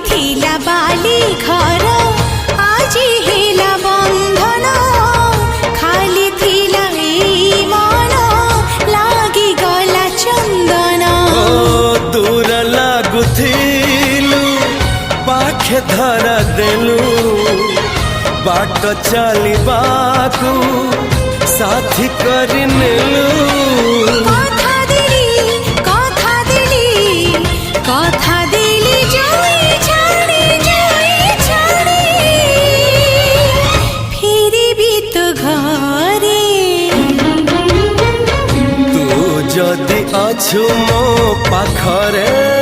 थिला बाली घर आज हेला बंधन खाली थिला ए मन लागी गला चंदन दूर लागुथिलु पाखे धरा देलु बाट चलिबाकू साथी करि नेलु जदि अछु मो पाखरे